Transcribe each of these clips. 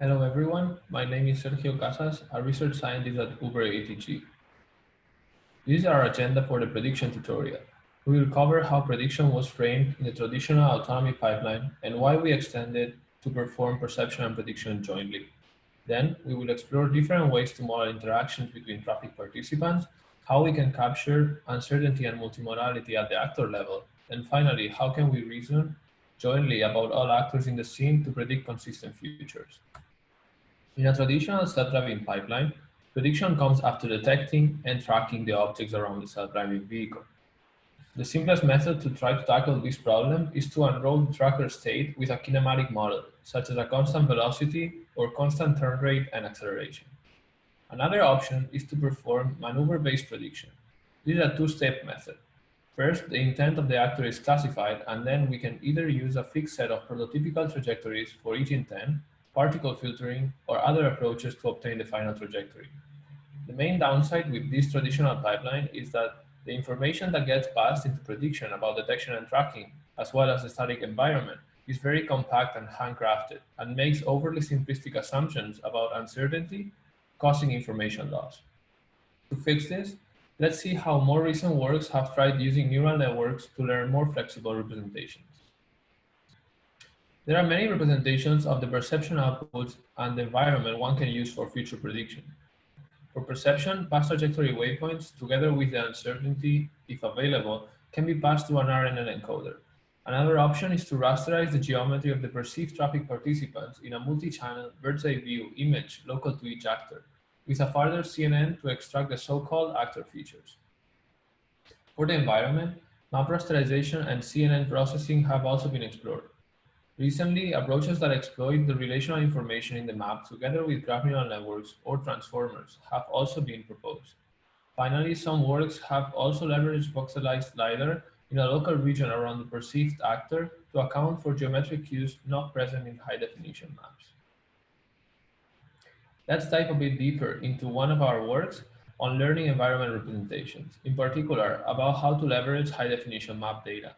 Hello everyone, my name is Sergio Casas, a research scientist at Uber ATG. This is our agenda for the prediction tutorial. We will cover how prediction was framed in the traditional autonomy pipeline and why we extended to perform perception and prediction jointly. Then, we will explore different ways to model interactions between traffic participants, how we can capture uncertainty and multimodality at the actor level, and finally, how can we reason jointly about all actors in the scene to predict consistent futures. In a traditional self-driving pipeline, prediction comes after detecting and tracking the objects around the self-driving vehicle. The simplest method to try to tackle this problem is to enroll the tracker state with a kinematic model, such as a constant velocity or constant turn rate and acceleration. Another option is to perform maneuver-based prediction. This is a two-step method. First, the intent of the actor is classified, and then we can either use a fixed set of prototypical trajectories for each intent, particle filtering, or other approaches to obtain the final trajectory. The main downside with this traditional pipeline is that the information that gets passed into prediction about detection and tracking, as well as the static environment, is very compact and handcrafted and makes overly simplistic assumptions about uncertainty, causing information loss. To fix this, let's see how more recent works have tried using neural networks to learn more flexible representations. There are many representations of the perception outputs and the environment one can use for future prediction. For perception, past trajectory waypoints, together with the uncertainty, if available, can be passed to an RNN encoder. Another option is to rasterize the geometry of the perceived traffic participants in a multi-channel bird's-eye view image local to each actor, with a further CNN to extract the so-called actor features. For the environment, map rasterization and CNN processing have also been explored. Recently, approaches that exploit the relational information in the map together with graph neural networks or transformers have also been proposed. Finally, some works have also leveraged voxelized LiDAR in a local region around the perceived actor to account for geometric cues not present in high-definition maps. Let's dive a bit deeper into one of our works on learning environment representations, in particular about how to leverage high-definition map data.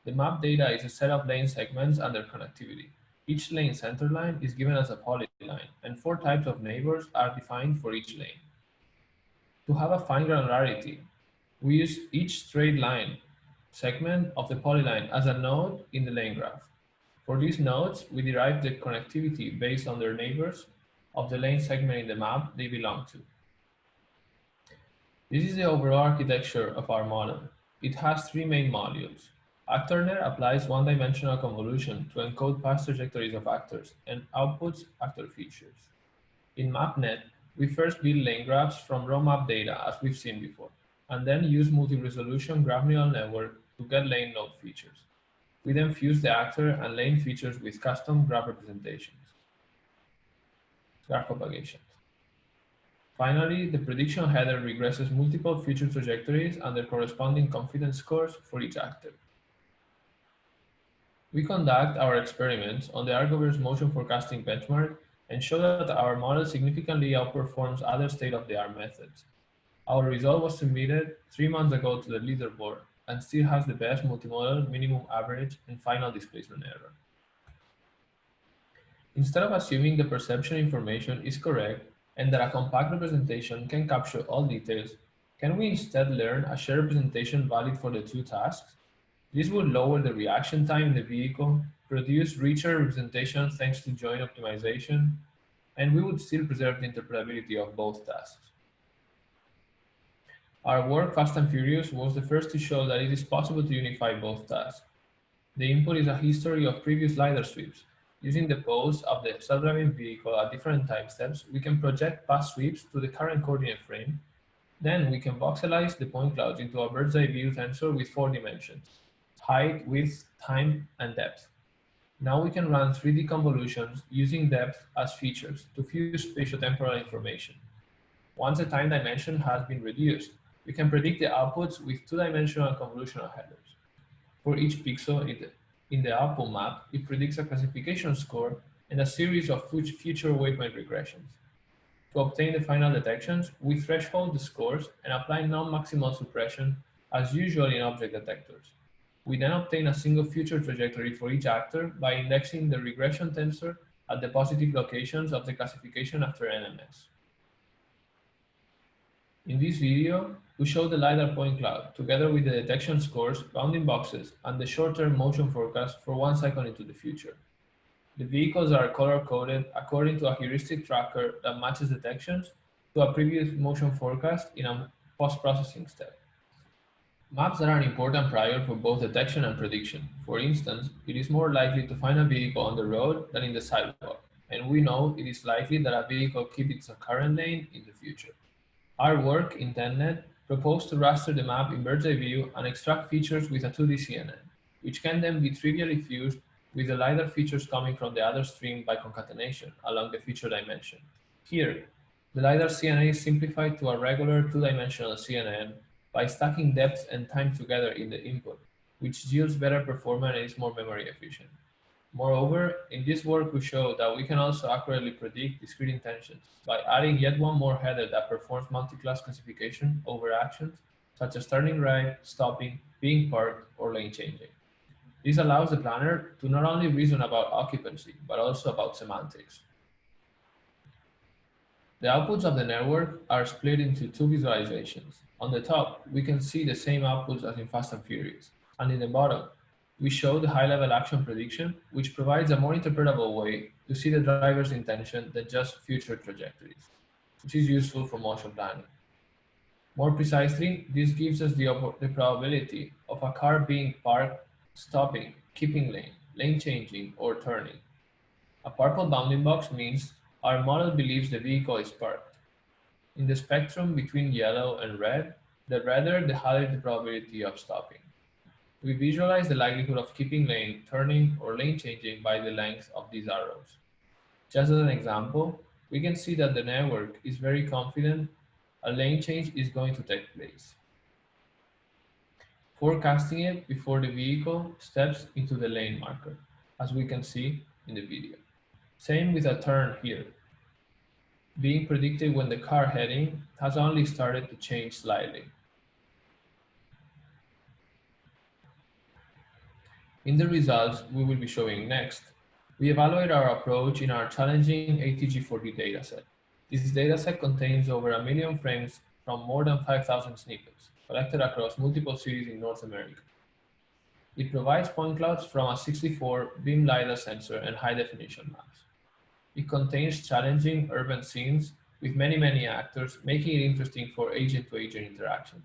The map data is a set of lane segments and their connectivity. Each lane centerline is given as a polyline, and four types of neighbors are defined for each lane. To have a fine granularity, we use each straight line segment of the polyline as a node in the lane graph. For these nodes, we derive the connectivity based on their neighbors of the lane segment in the map they belong to. This is the overall architecture of our model. It has three main modules. ActorNet applies one-dimensional convolution to encode past trajectories of actors and outputs actor features. In MapNet, we first build lane graphs from raw map data, as we've seen before, and then use multi-resolution graph neural network to get lane node features. We then fuse the actor and lane features with custom graph representations, graph propagations. Finally, the prediction header regresses multiple future trajectories and their corresponding confidence scores for each actor. We conduct our experiments on the argoverse motion forecasting benchmark and show that our model significantly outperforms other state-of-the-art methods. Our result was submitted 3 months ago to the leaderboard and still has the best multimodal minimum average and final displacement error. Instead of assuming the perception information is correct and that a compact representation can capture all details, can we instead learn a shared representation valid for the two tasks? This would lower the reaction time in the vehicle, produce richer representation thanks to joint optimization, and we would still preserve the interpretability of both tasks. Our work, Fast and Furious, was the first to show that it is possible to unify both tasks. The input is a history of previous LiDAR sweeps. Using the pose of the self-driving vehicle at different time steps, we can project past sweeps to the current coordinate frame. Then we can voxelize the point clouds into a bird's eye view tensor with 4 dimensions: height, width, time, and depth. Now we can run 3D convolutions using depth as features to fuse spatiotemporal information. Once the time dimension has been reduced, we can predict the outputs with two-dimensional convolutional headers. For each pixel in the output map, it predicts a classification score and a series of future waypoint regressions. To obtain the final detections, we threshold the scores and apply non-maximal suppression as usual in object detectors. We then obtain a single future trajectory for each actor by indexing the regression tensor at the positive locations of the classification after NMS. In this video, we show the LiDAR point cloud together with the detection scores, bounding boxes, and the short-term motion forecast for 1 second into the future. The vehicles are color-coded according to a heuristic tracker that matches detections to a previous motion forecast in a post-processing step. Maps are an important prior for both detection and prediction. For instance, it is more likely to find a vehicle on the road than in the sidewalk, and we know it is likely that a vehicle keeps its current lane in the future. Our work in TenNet proposed to raster the map in bird's eye view and extract features with a 2D CNN, which can then be trivially fused with the LiDAR features coming from the other stream by concatenation along the feature dimension. Here, the LiDAR CNN is simplified to a regular two-dimensional CNN by stacking depth and time together in the input, which yields better performance and is more memory efficient. Moreover, in this work we show that we can also accurately predict discrete intentions by adding yet one more header that performs multi-class classification over actions such as turning right, stopping, being parked, or lane changing. This allows the planner to not only reason about occupancy, but also about semantics. The outputs of the network are split into two visualizations. On the top, we can see the same outputs as in Fast and Furious, and in the bottom, we show the high-level action prediction, which provides a more interpretable way to see the driver's intention than just future trajectories, which is useful for motion planning. More precisely, this gives us the probability of a car being parked, stopping, keeping lane, lane changing, or turning. A purple bounding box means our model believes the vehicle is parked. In the spectrum between yellow and red, the redder the higher the probability of stopping. We visualize the likelihood of keeping lane, turning, or lane changing by the length of these arrows. Just as an example, we can see that the network is very confident a lane change is going to take place, forecasting it before the vehicle steps into the lane marker, as we can see in the video. Same with a turn here, being predicted when the car heading has only started to change slightly. In the results we will be showing next, we evaluate our approach in our challenging ATG40 dataset. This dataset contains over 1 million frames from more than 5,000 snippets, collected across multiple cities in North America. It provides point clouds from a 64 beam LiDAR sensor and high-definition maps. It contains challenging urban scenes with many actors, making it interesting for agent-to-agent interaction.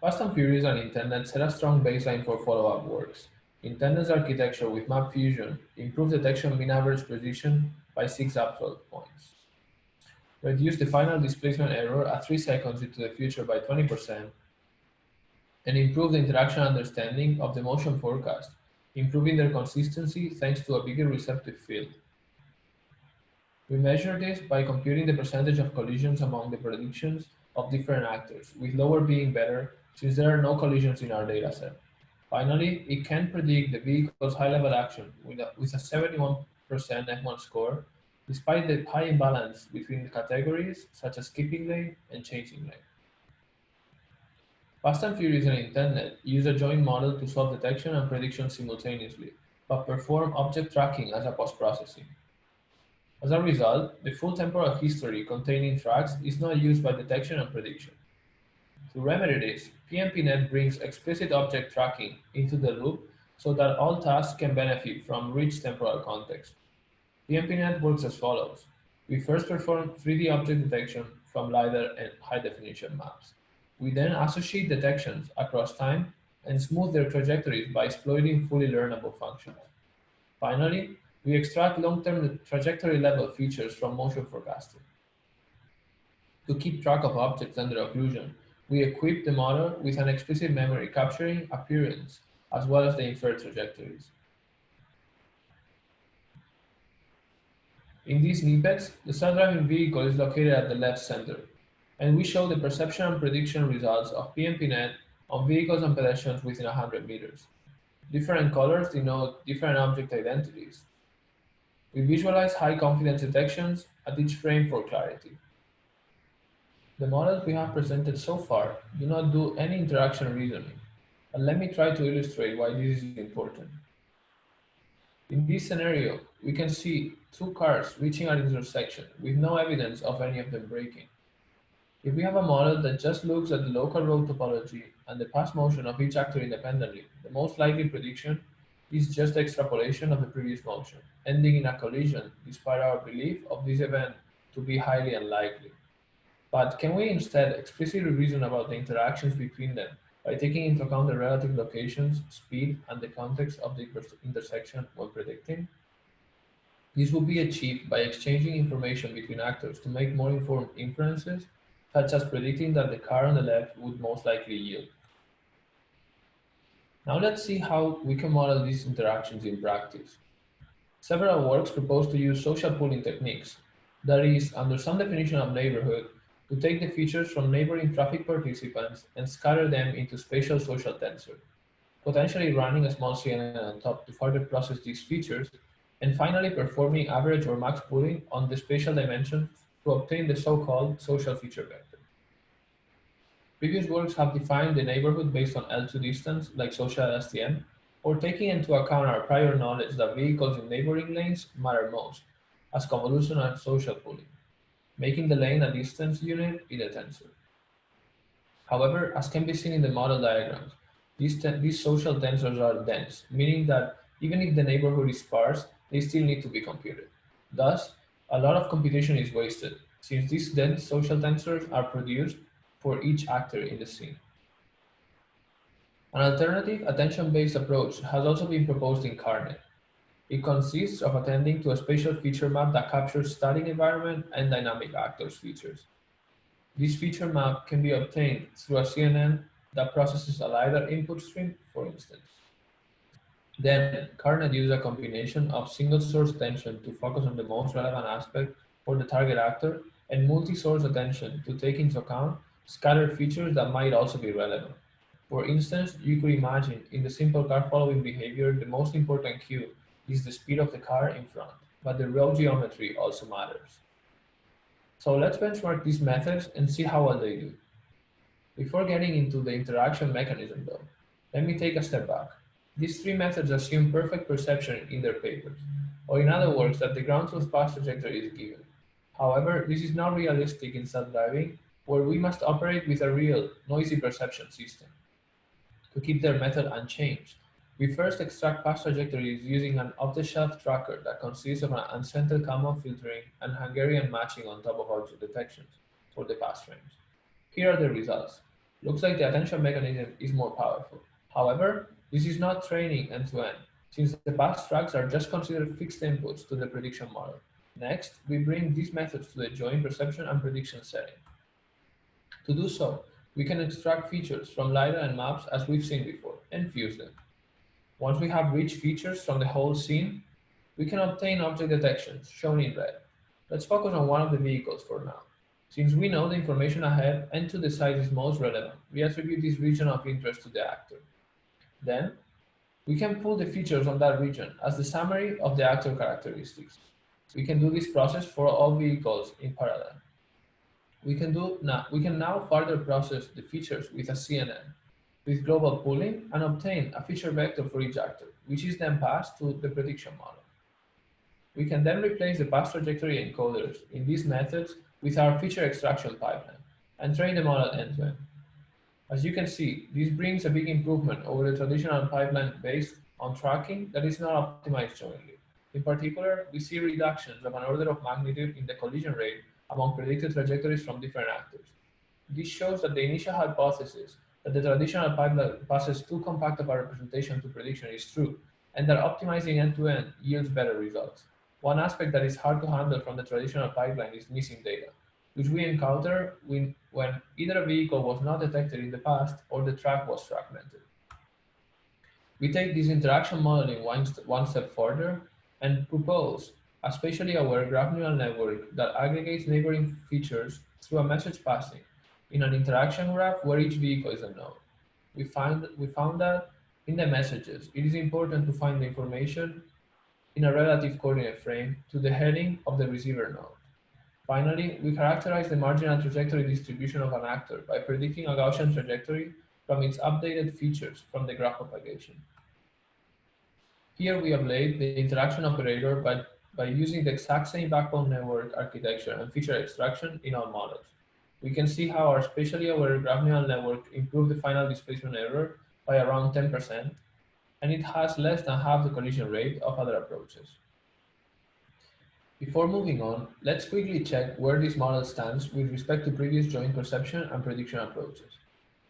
Fast and Furious and Intended set a strong baseline for follow-up works. Intended's architecture with map fusion improved detection mean average precision by 6 absolute points, reduced the final displacement error at 3 seconds into the future by 20%, and improved the interaction understanding of the motion forecast, improving their consistency thanks to a bigger receptive field. We measure this by computing the percentage of collisions among the predictions of different actors, with lower being better since there are no collisions in our dataset. Finally, it can predict the vehicle's high-level action with a 71% F1 score, despite the high imbalance between the categories such as skipping lane and changing lane. Fast and Furious and Intended use a joint model to solve detection and prediction simultaneously, but perform object tracking as a post-processing. As a result, the full temporal history containing tracks is not used by detection and prediction. To remedy this, PMPNet brings explicit object tracking into the loop so that all tasks can benefit from rich temporal context. PMPNet works as follows. We first perform 3D object detection from LiDAR and high-definition maps. We then associate detections across time and smooth their trajectories by exploiting fully learnable functions. Finally, we extract long-term trajectory-level features from motion forecasting. To keep track of objects under occlusion, we equip the model with an explicit memory capturing appearance as well as the inferred trajectories. In these snippets, the self-driving vehicle is located at the left center, and we show the perception and prediction results of PMPNet on vehicles and pedestrians within 100 meters. Different colors denote different object identities. We visualize high-confidence detections at each frame for clarity. The models we have presented so far do not do any interaction reasoning, and let me try to illustrate why this is important. In this scenario, we can see two cars reaching an intersection with no evidence of any of them braking. If we have a model that just looks at the local road topology and the past motion of each actor independently, the most likely prediction is just the extrapolation of the previous motion, ending in a collision despite our belief of this event to be highly unlikely. But can we instead explicitly reason about the interactions between them by taking into account the relative locations, speed, and the context of the intersection when predicting? This will be achieved by exchanging information between actors to make more informed inferences, such as predicting that the car on the left would most likely yield. Now let's see how we can model these interactions in practice. Several works propose to use social pooling techniques, that is, under some definition of neighborhood, to take the features from neighboring traffic participants and scatter them into spatial social tensor, potentially running a small CNN on top to further process these features, and finally performing average or max pooling on the spatial dimension to obtain the so-called social feature vector. Previous works have defined the neighborhood based on L2 distance, like social STM, or taking into account our prior knowledge that vehicles in neighboring lanes matter most, as convolutional social pooling, making the lane a distance unit in the tensor. However, as can be seen in the model diagrams, these social tensors are dense, meaning that even if the neighborhood is sparse, they still need to be computed. Thus, a lot of computation is wasted, since these dense social tensors are produced for each actor in the scene. An alternative, attention-based approach has also been proposed in CARNET. It consists of attending to a spatial feature map that captures static environment and dynamic actors features. This feature map can be obtained through a CNN that processes a LiDAR input stream, for instance. Then, CARNET uses a combination of single-source attention to focus on the most relevant aspect for the target actor and multi-source attention to take into account scattered features that might also be relevant. For instance, you could imagine in the simple car following behavior, the most important cue is the speed of the car in front, but the road geometry also matters. So let's benchmark these methods and see how well they do. Before getting into the interaction mechanism though, let me take a step back. These three methods assume perfect perception in their papers, or in other words, that the ground truth path trajectory is given. However, this is not realistic in self-driving, where we must operate with a real, noisy perception system. To keep their method unchanged, we first extract path trajectories using an off-the-shelf tracker that consists of an uncentered Kalman filtering and Hungarian matching on top of object detections for the path frames. Here are the results. Looks like the attention mechanism is more powerful. However, this is not training end-to-end, since the path tracks are just considered fixed inputs to the prediction model. Next, we bring these methods to the joint perception and prediction setting. To do so, we can extract features from LiDAR and maps as we've seen before, and fuse them. Once we have rich features from the whole scene, we can obtain object detections, shown in red. Let's focus on one of the vehicles for now. Since we know the information ahead and to the side is most relevant, we attribute this region of interest to the actor. Then, we can pull the features on that region as the summary of the actor characteristics. We can do this process for all vehicles in parallel. We can now further process the features with a CNN, with global pooling, and obtain a feature vector for each actor, which is then passed to the prediction model. We can then replace the path trajectory encoders in these methods with our feature extraction pipeline and train the model end-to-end. As you can see, this brings a big improvement over the traditional pipeline based on tracking that is not optimized jointly. In particular, we see reductions of an order of magnitude in the collision rate among predicted trajectories from different actors. This shows that the initial hypothesis that the traditional pipeline passes too compact of a representation to prediction is true, and that optimizing end-to-end yields better results. One aspect that is hard to handle from the traditional pipeline is missing data, which we encounter when either a vehicle was not detected in the past or the track was fragmented. We take this interaction modeling one step further and propose a spatially aware graph neural network that aggregates neighboring features through a message passing in an interaction graph where each vehicle is a node. We found that in the messages, it is important to find the information in a relative coordinate frame to the heading of the receiver node. Finally, we characterize the marginal trajectory distribution of an actor by predicting a Gaussian trajectory from its updated features from the graph propagation. Here we have laid the interaction operator by using the exact same backbone network architecture and feature extraction in all models. We can see how our spatially aware graph neural network improved the final displacement error by around 10%, and it has less than half the collision rate of other approaches. Before moving on, let's quickly check where this model stands with respect to previous joint perception and prediction approaches.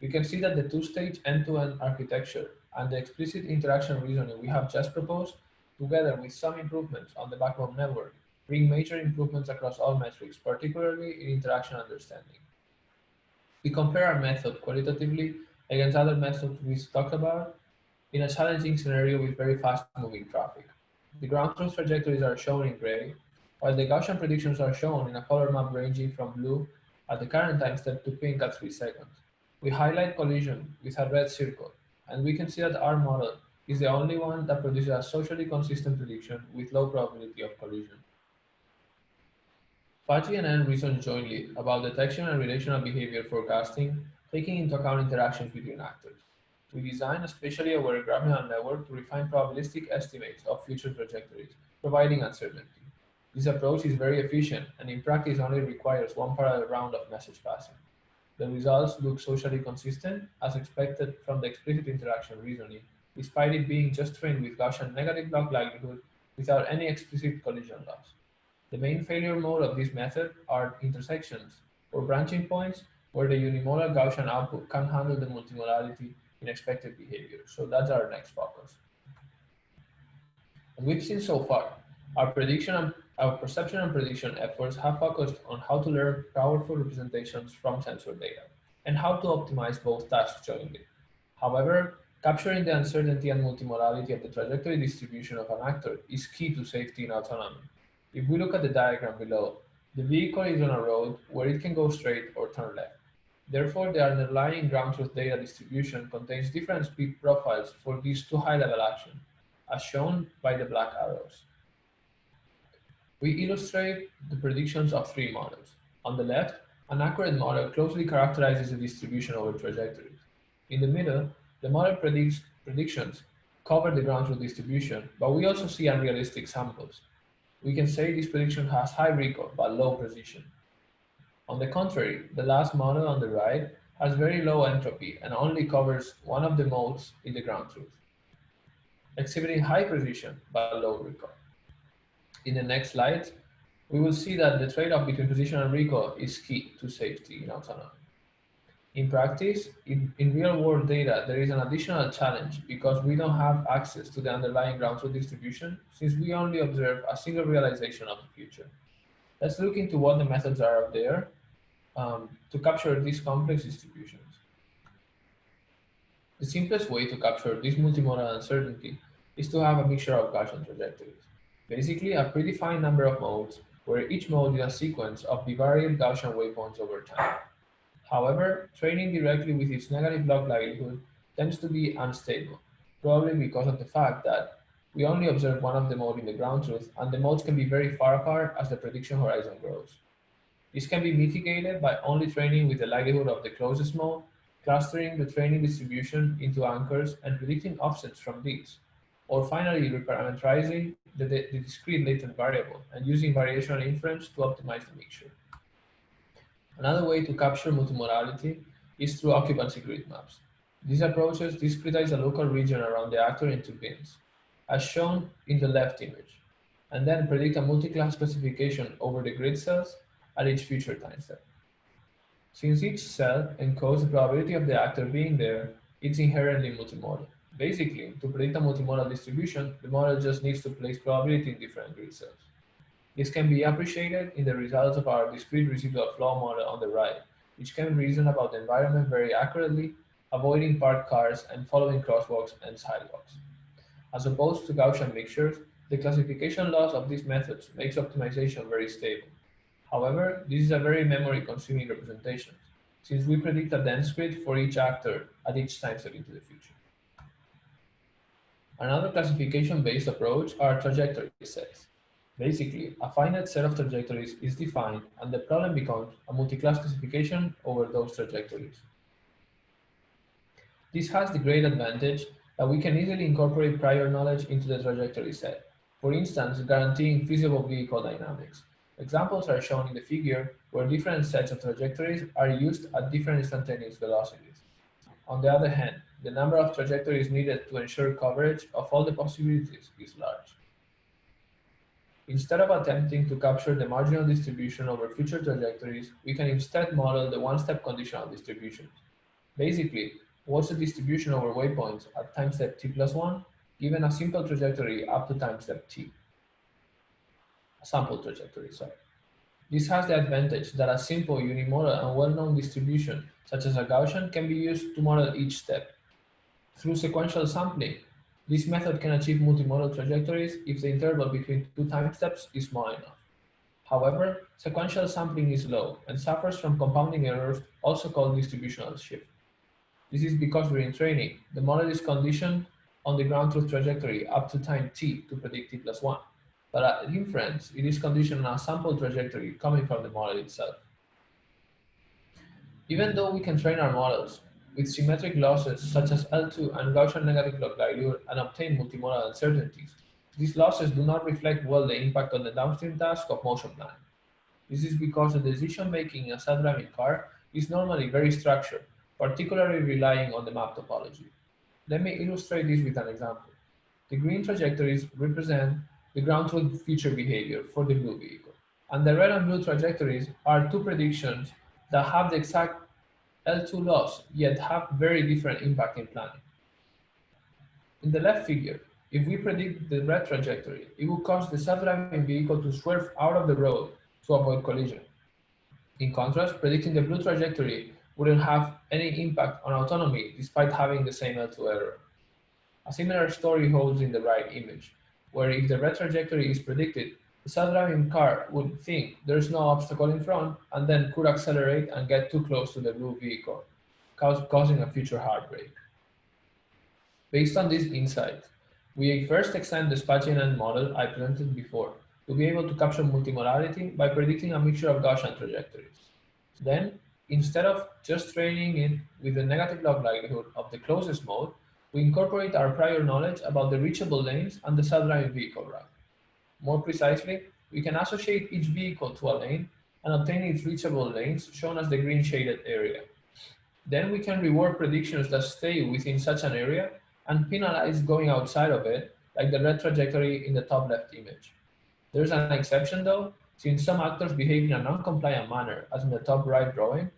We can see that the two-stage end-to-end architecture and the explicit interaction reasoning we have just proposed, together with some improvements on the backbone network, bring major improvements across all metrics, particularly in interaction understanding. We compare our method qualitatively against other methods we talked about in a challenging scenario with very fast-moving traffic. The ground truth trajectories are shown in gray, while the Gaussian predictions are shown in a color map ranging from blue at the current time step to pink at 3 seconds. We highlight collision with a red circle, and we can see that our model is the only one that produces a socially consistent prediction with low probability of collision. Fudgy and N reasoned jointly about detection and relational behavior forecasting, taking into account interactions between actors. We designed a spatially aware graph neural network to refine probabilistic estimates of future trajectories, providing uncertainty. This approach is very efficient and in practice only requires one parallel round of message passing. The results look socially consistent, as expected from the explicit interaction reasoning, despite it being just trained with Gaussian negative log likelihood without any explicit collision loss. The main failure mode of this method are intersections, or branching points, where the unimodal Gaussian output can handle the multimodality in expected behavior. So that's our next focus. As we've seen so far, our perception and prediction efforts have focused on how to learn powerful representations from sensor data, and how to optimize both tasks jointly. However, capturing the uncertainty and multimodality of the trajectory distribution of an actor is key to safety and autonomy. If we look at the diagram below, the vehicle is on a road where it can go straight or turn left. Therefore, the underlying ground truth data distribution contains different speed profiles for these two high-level actions, as shown by the black arrows. We illustrate the predictions of three models. On the left, an accurate model closely characterizes the distribution over trajectories. In the middle, the model predictions cover the ground truth distribution, but we also see unrealistic samples. We can say this prediction has high recall but low precision. On the contrary, the last model on the right has very low entropy and only covers one of the modes in the ground truth, exhibiting high precision but low recall. In the next slides, we will see that the trade-off between precision and recall is key to safety in autonomy. In practice, in real-world data, there is an additional challenge because we don't have access to the underlying ground truth distribution, since we only observe a single realization of the future. Let's look into what the methods are out there to capture these complex distributions. The simplest way to capture this multimodal uncertainty is to have a mixture of Gaussian trajectories. Basically, a predefined number of modes, where each mode is a sequence of bivariate Gaussian waypoints over time. However, training directly with its negative log likelihood tends to be unstable, probably because of the fact that we only observe one of the modes in the ground truth, and the modes can be very far apart as the prediction horizon grows. This can be mitigated by only training with the likelihood of the closest mode, clustering the training distribution into anchors and predicting offsets from these, or finally reparameterizing the discrete latent variable and using variational inference to optimize the mixture. Another way to capture multimodality is through occupancy grid maps. These approaches discretize a local region around the actor into bins, as shown in the left image, and then predict a multi-class specification over the grid cells at each future time step. Since each cell encodes the probability of the actor being there, it's inherently multimodal. Basically, to predict a multimodal distribution, the model just needs to place probability in different grid cells. This can be appreciated in the results of our discrete residual flow model on the right, which can reason about the environment very accurately, avoiding parked cars and following crosswalks and sidewalks. As opposed to Gaussian mixtures, the classification loss of these methods makes optimization very stable. However, this is a very memory-consuming representation, since we predict a dense grid for each actor at each time step into the future. Another classification-based approach are trajectory sets. Basically, a finite set of trajectories is defined, and the problem becomes a multi-class classification over those trajectories. This has the great advantage that we can easily incorporate prior knowledge into the trajectory set. for instance, guaranteeing feasible vehicle dynamics. Examples are shown in the figure where different sets of trajectories are used at different instantaneous velocities. On the other hand, the number of trajectories needed to ensure coverage of all the possibilities is large. Instead of attempting to capture the marginal distribution over future trajectories, we can instead model the one-step conditional distributions. Basically, what's the distribution over waypoints at time step t plus 1, given a simple trajectory up to time step t, a sample trajectory, sorry. This has the advantage that a simple unimodal and well-known distribution, such as a Gaussian, can be used to model each step. Through sequential sampling, this method can achieve multimodal trajectories if the interval between two time steps is small enough. However, sequential sampling is low and suffers from compounding errors, also called distributional shift. This is because during training, the model is conditioned on the ground truth trajectory up to time t to predict t plus 1. But at inference, it is conditioned on a sample trajectory coming from the model itself. Even though we can train our models with symmetric losses such as L2 and Gaussian negative log likelihood and obtain multimodal uncertainties, these losses do not reflect well the impact on the downstream task of motion planning. This is because the decision-making in a self-driving car is normally very structured, particularly relying on the map topology. Let me illustrate this with an example. The green trajectories represent the ground truth feature behavior for the blue vehicle, and the red and blue trajectories are two predictions that have the exact L2 loss, yet have very different impact in planning. In the left figure, if we predict the red trajectory, it will cause the self-driving vehicle to swerve out of the road to avoid collision. In contrast, predicting the blue trajectory wouldn't have any impact on autonomy despite having the same L2 error. A similar story holds in the right image, where if the red trajectory is predicted, the self-driving car would think there's no obstacle in front and then could accelerate and get too close to the blue vehicle, causing a future hard brake. Based on this insight, we first extend the spatial model I presented before to be able to capture multimodality by predicting a mixture of Gaussian trajectories. Then, instead of just training it with the negative log likelihood of the closest mode, we incorporate our prior knowledge about the reachable lanes and the self-driving vehicle route. More precisely, we can associate each vehicle to a lane and obtain its reachable lanes shown as the green shaded area. Then we can reward predictions that stay within such an area and penalize going outside of it, like the red trajectory in the top left image. There's an exception though, since some actors behave in a non-compliant manner, as in the top right drawing,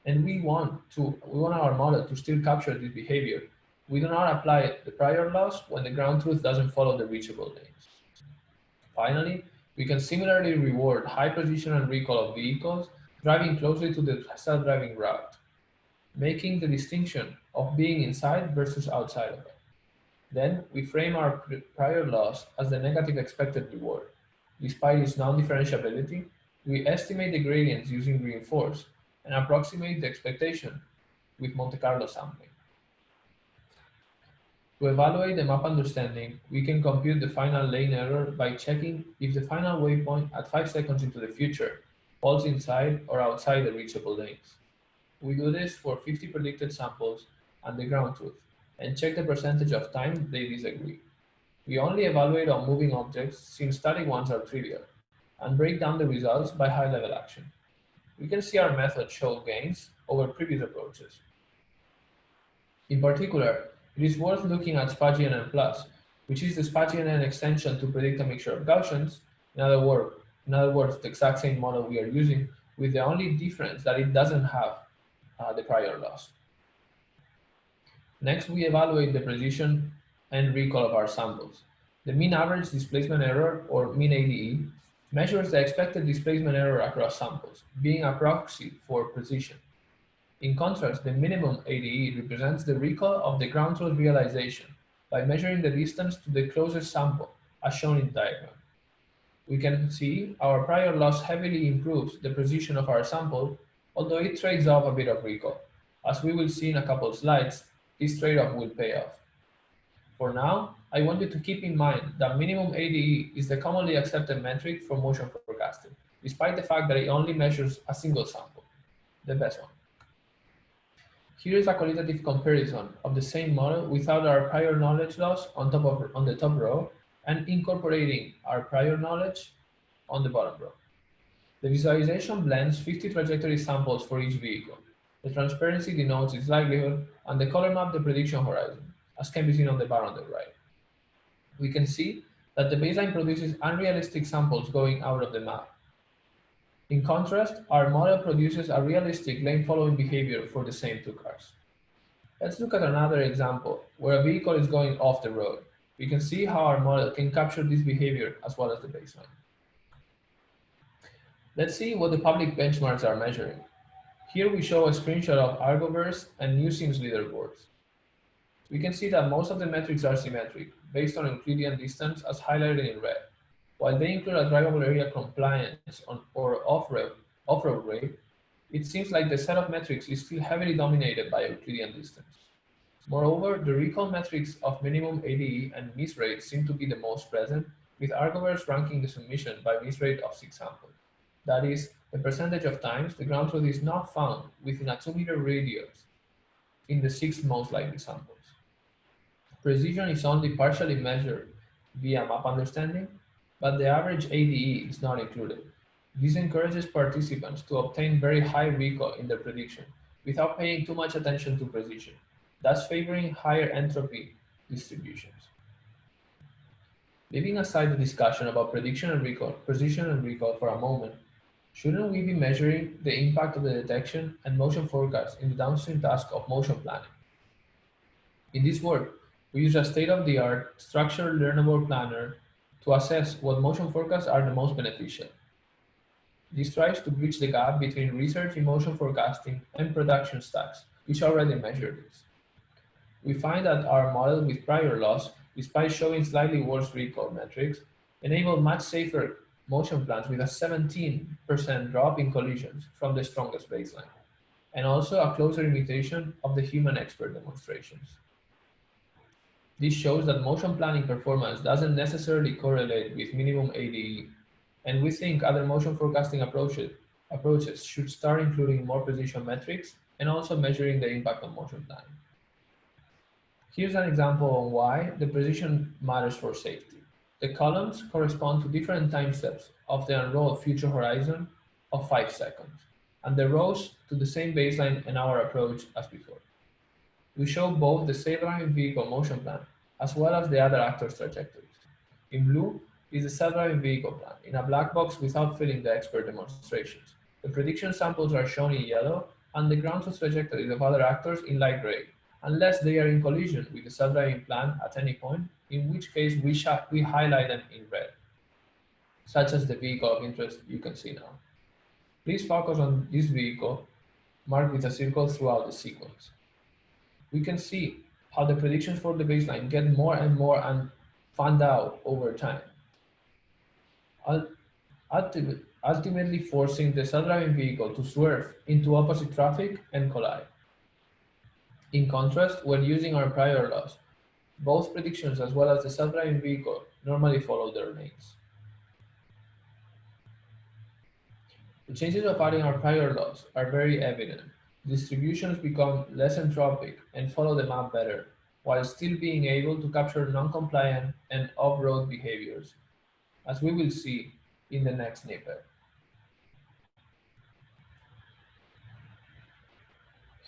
and we want our model to still capture this behavior. We do not apply the prior loss when the ground truth doesn't follow the reachable lanes. Finally, we can similarly reward high precision and recall of vehicles driving closely to the self-driving route, making the distinction of being inside versus outside of it. Then we frame our prior loss as the negative expected reward. Despite its non-differentiability, we estimate the gradients using reinforce and approximate the expectation with Monte Carlo sampling. To evaluate the map understanding, we can compute the final lane error by checking if the final waypoint at 5 seconds into the future falls inside or outside the reachable lanes. We do this for 50 predicted samples and the ground truth, and check the percentage of time they disagree. We only evaluate on moving objects since static ones are trivial, and break down the results by high-level action. We can see our method show gains over previous approaches. In particular, it is worth looking at SPA-GNN+, which is the SPA-GNN extension to predict a mixture of Gaussians, in other words, the exact same model we are using, with the only difference that it doesn't have the prior loss. Next, we evaluate the precision and recall of our samples. The mean average displacement error, or mean ADE, measures the expected displacement error across samples, being a proxy for precision. In contrast, the minimum ADE represents the recall of the ground truth realization by measuring the distance to the closest sample, as shown in the diagram. We can see our prior loss heavily improves the precision of our sample, although it trades off a bit of recall. As we will see in a couple of slides, this trade-off will pay off. For now, I want you to keep in mind that minimum ADE is the commonly accepted metric for motion forecasting, despite the fact that it only measures a single sample, the best one. Here is a qualitative comparison of the same model without our prior knowledge loss on the top row and incorporating our prior knowledge on the bottom row. The visualization blends 50 trajectory samples for each vehicle. The transparency denotes its likelihood, and the color map the prediction horizon, as can be seen on the bar on the right. We can see that the baseline produces unrealistic samples going out of the map. In contrast, our model produces a realistic lane following behavior for the same two cars. Let's look at another example where a vehicle is going off the road. We can see how our model can capture this behavior as well as the baseline. Let's see what the public benchmarks are measuring. Here we show a screenshot of argoverse and new scenes leaderboards. We can see that most of the metrics are symmetric, based on Euclidean distance as highlighted in red. While they include a drivable area compliance or off-road rate, it seems like the set of metrics is still heavily dominated by Euclidean distance. Moreover, the recall metrics of minimum ADE and miss rate seem to be the most present, with argoverse ranking the submission by miss rate of 6 samples. That is, the percentage of times the ground truth is not found within a 2-meter radius in the 6 most likely samples. Precision is only partially measured via map understanding, but the average ADE is not included. This encourages participants to obtain very high recall in their prediction without paying too much attention to precision, thus favoring higher entropy distributions. Leaving aside the discussion about prediction and recall, precision and recall for a moment, shouldn't we be measuring the impact of the detection and motion forecast in the downstream task of motion planning? In this work, we use a state-of-the-art structured learnable planner to assess what motion forecasts are the most beneficial. This tries to bridge the gap between research in motion forecasting and production stacks, which already measure this. We find that our model with prior loss, despite showing slightly worse recall metrics, enabled much safer motion plans with a 17% drop in collisions from the strongest baseline, and also a closer imitation of the human expert demonstrations. This shows that motion planning performance doesn't necessarily correlate with minimum ADE, and we think other motion forecasting approaches should start including more precision metrics and also measuring the impact on motion planning. Here's an example on why the precision matters for safety. The columns correspond to different time steps of the unrolled future horizon of 5 seconds, and the rows to the same baseline and our approach as before. We show both the self-driving vehicle motion plan as well as the other actors' trajectories. In blue is the self-driving vehicle plan in a black box without filling the expert demonstrations. The prediction samples are shown in yellow and the ground truth trajectories of other actors in light gray, unless they are in collision with the self-driving plan at any point, in which case we highlight them in red, such as the vehicle of interest you can see now. Please focus on this vehicle marked with a circle throughout the sequence. We can see how the predictions for the baseline get more and more fanned out over time, ultimately forcing the self-driving vehicle to swerve into opposite traffic and collide. In contrast, when using our prior laws, both predictions as well as the self-driving vehicle normally follow their lanes. The changes of adding our prior laws are very evident. Distributions become less entropic and follow the map better, while still being able to capture non-compliant and off-road behaviors, as we will see in the next snippet.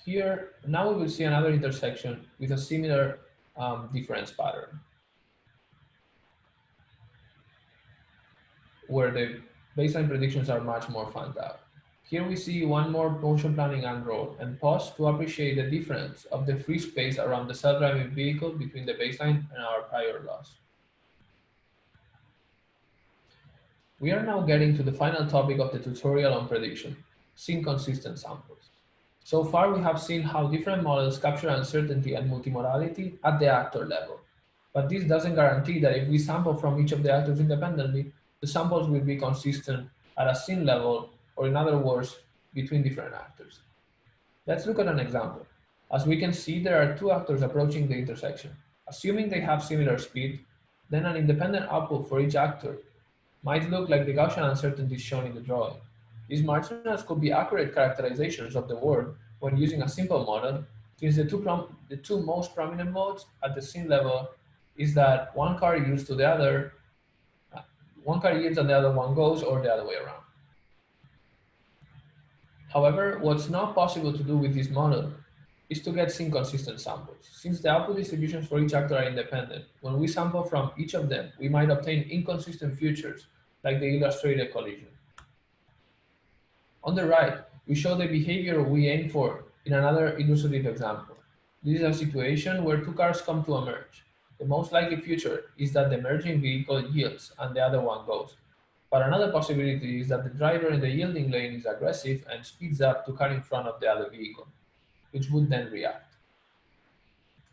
Here, now we will see another intersection with a similar difference pattern, where the baseline predictions are much more fanned out. Here we see one more motion planning unroll and pause to appreciate the difference of the free space around the self-driving vehicle between the baseline and our prior laws. We are now getting to the final topic of the tutorial on prediction, scene consistent samples. So far we have seen how different models capture uncertainty and multimodality at the actor level. But this doesn't guarantee that if we sample from each of the actors independently, the samples will be consistent at a scene level, or in other words, between different actors. Let's look at an example. As we can see, there are 2 actors approaching the intersection. Assuming they have similar speed, then an independent output for each actor might look like the Gaussian uncertainties shown in the drawing. These marginals could be accurate characterizations of the world when using a simple model, since the two most prominent modes at the scene level is that one car yields to the other, one car yields and the other one goes, or the other way around. However, what's not possible to do with this model is to get scene-consistent samples. Since the output distributions for each actor are independent, when we sample from each of them, we might obtain inconsistent features, like the illustrated collision. On the right, we show the behavior we aim for in another illustrative example. This is a situation where two cars come to a merge. The most likely future is that the merging vehicle yields and the other one goes. But another possibility is that the driver in the yielding lane is aggressive and speeds up to car in front of the other vehicle, which would then react.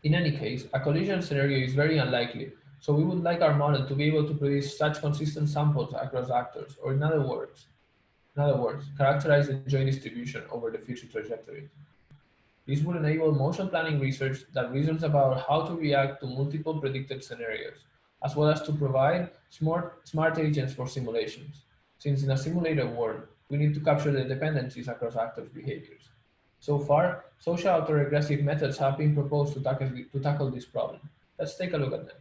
In any case, a collision scenario is very unlikely, so we would like our model to be able to produce such consistent samples across actors, or in other words, characterize the joint distribution over the future trajectories. This would enable motion planning research that reasons about how to react to multiple predicted scenarios, as well as to provide smart agents for simulations, since in a simulated world, we need to capture the dependencies across actors' behaviors. So far, social autoregressive methods have been proposed to tackle this problem. Let's take a look at them.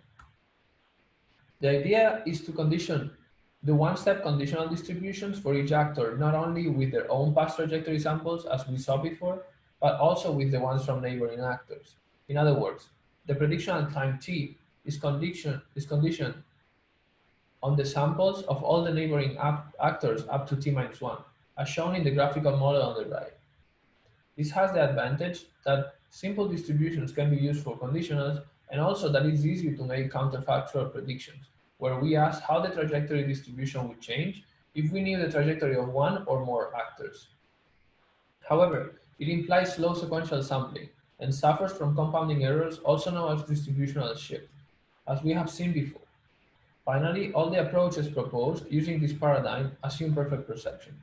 The idea is to condition the one-step conditional distributions for each actor, not only with their own past trajectory samples, as we saw before, but also with the ones from neighboring actors. In other words, the prediction at time t is conditioned on the samples of all the neighboring actors up to t-1, as shown in the graphical model on the right. This has the advantage that simple distributions can be used for conditionals, and also that it's easy to make counterfactual predictions, where we ask how the trajectory distribution would change if we knew the trajectory of one or more actors. However, it implies slow sequential sampling and suffers from compounding errors, also known as distributional shift, as we have seen before. Finally, all the approaches proposed using this paradigm assume perfect perception.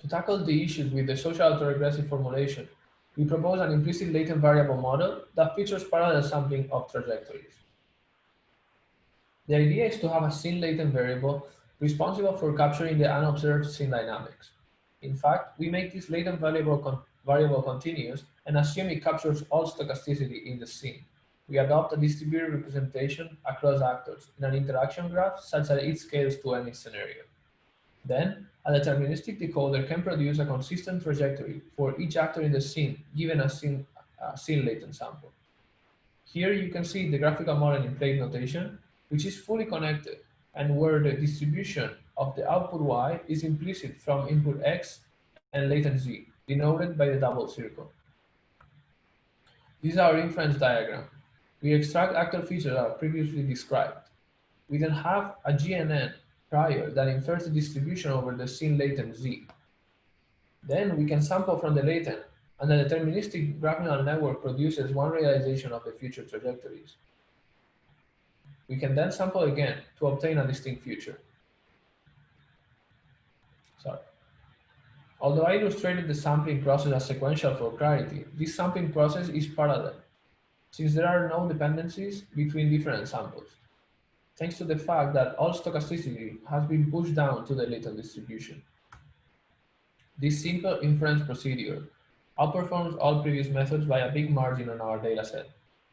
To tackle the issues with the social autoregressive formulation, we propose an implicit latent variable model that features parallel sampling of trajectories. The idea is to have a scene latent variable responsible for capturing the unobserved scene dynamics. In fact, we make this latent variable continuous and assume it captures all stochasticity in the scene. We adopt a distributed representation across actors in an interaction graph such that it scales to any scenario. Then, a deterministic decoder can produce a consistent trajectory for each actor in the scene, given a scene latent sample. Here you can see the graphical model in plate notation, which is fully connected, and where the distribution of the output y is implicit from input x and latent z, denoted by the double circle. This is our inference diagram. We extract actor features that are previously described. We then have a GNN prior that infers the distribution over the scene latent z. Then we can sample from the latent, and the deterministic graph neural network produces one realization of the future trajectories. We can then sample again to obtain a distinct future. Although I illustrated the sampling process as sequential for clarity, this sampling process is parallel, since there are no dependencies between different samples, thanks to the fact that all stochasticity has been pushed down to the latent distribution. This simple inference procedure outperforms all previous methods by a big margin on our dataset.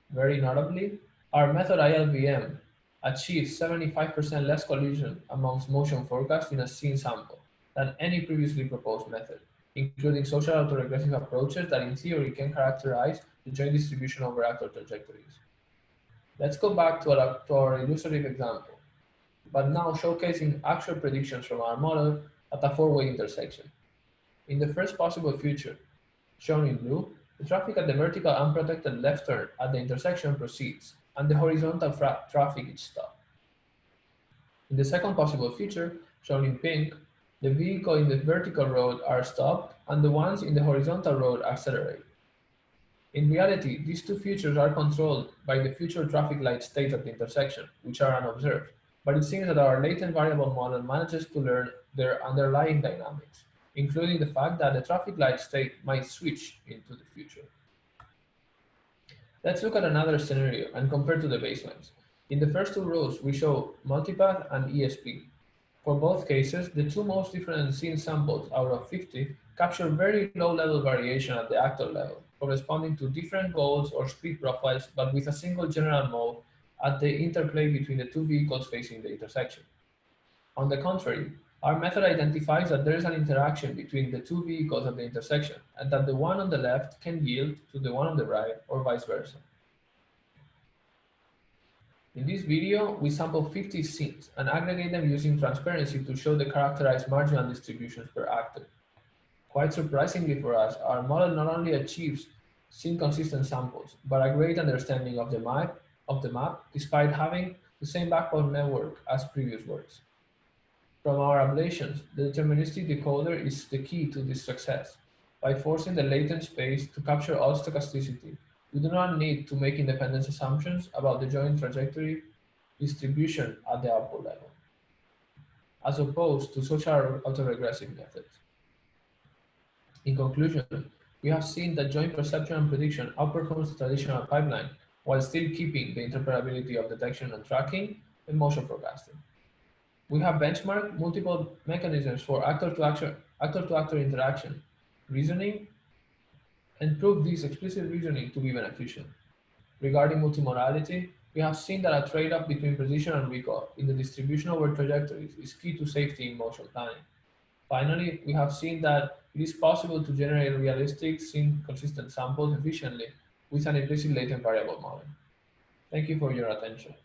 Very notably, our method ILVM achieves 75% less collision amongst motion forecasts in a scene sample than any previously proposed method, including social autoregressive approaches that in theory can characterize the joint distribution over actor trajectories. Let's go back to our illustrative example, but now showcasing actual predictions from our model at a four-way intersection. In the first possible future, shown in blue, the traffic at the vertical unprotected left turn at the intersection proceeds, and the horizontal traffic is stopped. In the second possible future, shown in pink, the vehicle in the vertical road are stopped, and the ones in the horizontal road accelerate. In reality, these two futures are controlled by the future traffic light states at the intersection, which are unobserved, but it seems that our latent variable model manages to learn their underlying dynamics, including the fact that the traffic light state might switch into the future. Let's look at another scenario and compare to the baselines. In the first two rows, we show multipath and ESP. For both cases, the two most different scene samples out of 50 capture very low-level variation at the actor level, corresponding to different goals or speed profiles, but with a single general mode at the interplay between the two vehicles facing the intersection. On the contrary, our method identifies that there is an interaction between the two vehicles at the intersection, and that the one on the left can yield to the one on the right, or vice versa. In this video, we sample 50 scenes and aggregate them using transparency to show the characterized marginal distributions per actor. Quite surprisingly for us, our model not only achieves scene-consistent samples, but a great understanding of the map, despite having the same backbone network as previous works. From our ablations, the deterministic decoder is the key to this success. By forcing the latent space to capture all stochasticity, we do not need to make independent assumptions about the joint trajectory distribution at the output level, as opposed to social autoregressive methods. In conclusion, we have seen that joint perception and prediction outperforms the traditional pipeline while still keeping the interoperability of detection and tracking and motion forecasting. We have benchmarked multiple mechanisms for actor-to-actor interaction, reasoning, and proved this explicit reasoning to be beneficial. Regarding multimodality, we have seen that a trade-off between precision and recall in the distribution over trajectories is key to safety in motion planning. Finally, we have seen that it is possible to generate realistic, scene-consistent samples efficiently with an implicit latent variable model. Thank you for your attention.